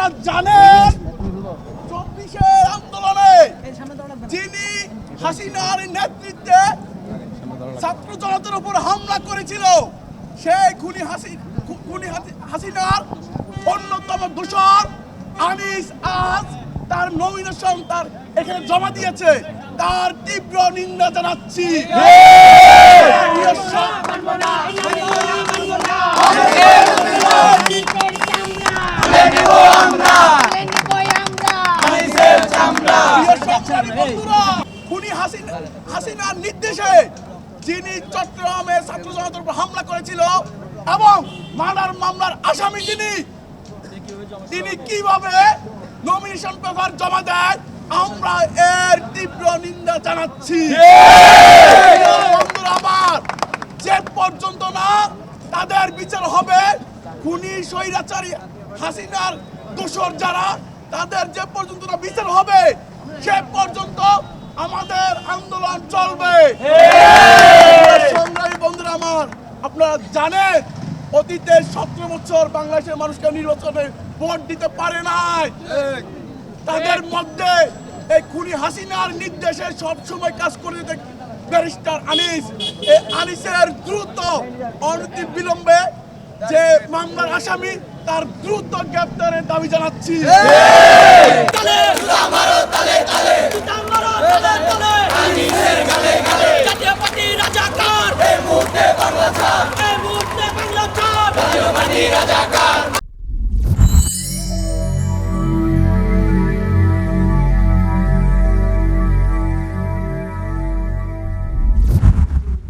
আপনারা জানেন 24-এর আন্দোলনে যিনি হাসিনার নেতৃত্বে ছাত্র জনতার উপর হামলা করেছিল, সেই খুনি হাসিনার অন্যতম দোষর আনিস আজ তার নমিনেশন তার এখানে জমা দিয়েছে। তার তীব্র নিন্দা জানাচ্ছি। খুনি হাসিনার নির্দেশে যিনি চট্টগ্রামে ছাত্র জনতার উপর হামলা করেছিল এবং মার্ডার মামলার আসামি তিনি কিভাবে নমিনেশন পেপার জমা দেয়, আমরা এর তীব্র নিন্দা জানাচ্ছি। আমার যে পর্যন্ত না তাদের বিচার হবে, খুনি স্বৈরাচারী হাসিনার দোষর যারা, তাদের যে পর্যন্ত না বিচার হবে সে পর্যন্ত আমাদের আন্দোলন চলবে। সংগ্রামী বন্ধুরা আমার, আপনারা জানেন অতীতে 17 বছর বাংলাদেশের মানুষকে নির্বাচনে ভোট দিতে পারে নাই। তাদের মধ্যে এই খুনি হাসিনার নির্দেশে সবসময় কাজ করে ব্যারিস্টার আনিস, এই আনিসের দ্রুত অনতি বিলম্বে যে মামলার আসামি তার দ্রুত গ্রেফতারের দাবি জানাচ্ছি। রাজাকার